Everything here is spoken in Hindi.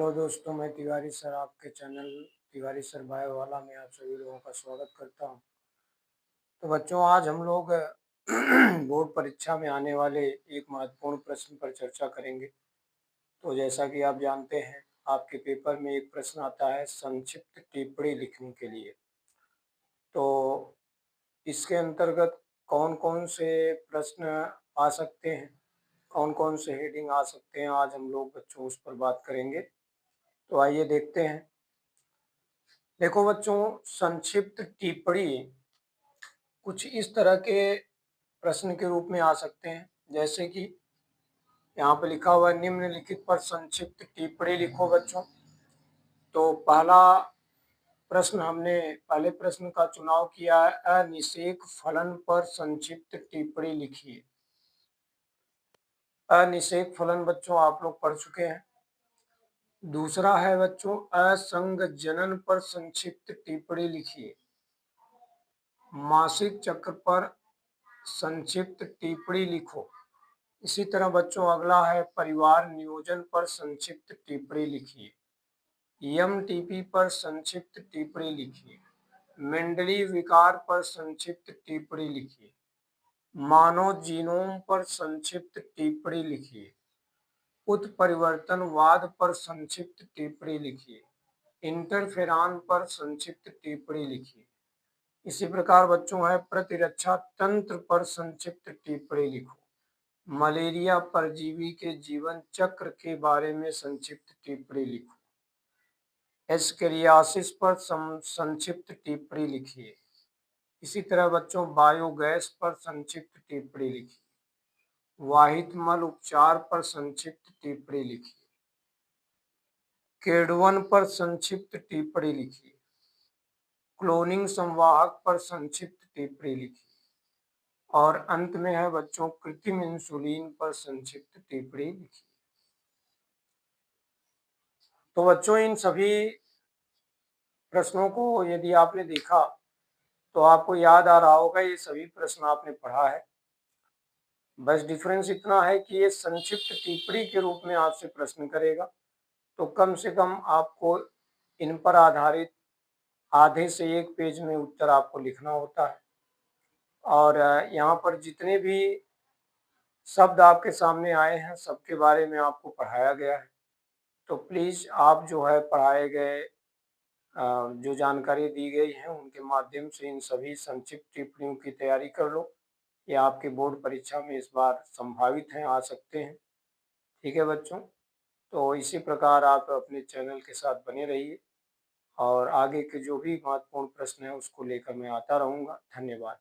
हेलो दोस्तों, मैं तिवारी सर आपके चैनल तिवारी सर बायो वाला में आप सभी लोगों का स्वागत करता हूं। तो बच्चों, आज हम लोग बोर्ड परीक्षा में आने वाले एक महत्वपूर्ण प्रश्न पर चर्चा करेंगे। तो जैसा कि आप जानते हैं, आपके पेपर में एक प्रश्न आता है संक्षिप्त टिप्पणी लिखने के लिए। तो इसके अंतर्गत कौन कौन से प्रश्न आ सकते हैं, कौन कौन से हेडिंग आ सकते हैं, आज हम लोग बच्चों उस पर बात करेंगे। तो आइए देखते हैं। देखो बच्चों, संक्षिप्त टिप्पणी कुछ इस तरह के प्रश्न के रूप में आ सकते हैं, जैसे कि यहाँ पे लिखा हुआ है निम्नलिखित पर संक्षिप्त टिप्पणी लिखो बच्चों। तो पहले प्रश्न का चुनाव किया है, अनिषेक फलन पर संक्षिप्त टिप्पणी लिखिए। अनिषेक फलन बच्चों आप लोग पढ़ चुके हैं। दूसरा है बच्चों असंग जनन पर संक्षिप्त टिप्पणी लिखिए। मासिक चक्र पर संक्षिप्त टिप्पणी लिखो। इसी तरह बच्चों अगला है परिवार नियोजन पर संक्षिप्त टिप्पणी लिखिए। एमटीपी पर संक्षिप्त टिप्पणी लिखिए। मेंडली विकार पर संक्षिप्त टिप्पणी लिखिए। मानव जीनोम पर संक्षिप्त टिप्पणी लिखिए। उत्परिवर्तनवाद पर संक्षिप्त टिप्पणी लिखिए। इंटरफेरॉन पर संक्षिप्त टिप्पणी लिखिए। इसी प्रकार बच्चों है प्रतिरक्षा तंत्र पर संक्षिप्त टिप्पणी लिखो। मलेरिया परजीवी के जीवन चक्र के बारे में संक्षिप्त टिप्पणी लिखो। एस्केरियासिस पर संक्षिप्त टिप्पणी लिखिए। इसी तरह बच्चों बायोगैस पर संक्षिप्त टिप्पणी लिखिए। वाहित मल उपचार पर संक्षिप्त टिप्पणी लिखिए। केडवन पर संक्षिप्त टिप्पणी लिखिए। क्लोनिंग संवाहक पर संक्षिप्त टिप्पणी लिखिए। और अंत में है बच्चों कृत्रिम इंसुलिन पर संक्षिप्त टिप्पणी लिखिए। तो बच्चों इन सभी प्रश्नों को यदि आपने देखा तो आपको याद आ रहा होगा, ये सभी प्रश्न आपने पढ़ा है। बस डिफरेंस इतना है कि ये संक्षिप्त टिप्पणी के रूप में आपसे प्रश्न करेगा, तो कम से कम आपको इन पर आधारित आधे से एक पेज में उत्तर आपको लिखना होता है। और यहाँ पर जितने भी शब्द आपके सामने आए हैं सबके बारे में आपको पढ़ाया गया है। तो प्लीज़ आप जो है पढ़ाए गए जो जानकारी दी गई है उनके माध्यम से इन सभी संक्षिप्त टिप्पणियों की तैयारी कर लो। ये आपके बोर्ड परीक्षा में इस बार संभावित हैं, आ सकते हैं। ठीक है बच्चों, तो इसी प्रकार आप अपने चैनल के साथ बने रहिए और आगे के जो भी महत्वपूर्ण प्रश्न हैं उसको लेकर मैं आता रहूँगा। धन्यवाद।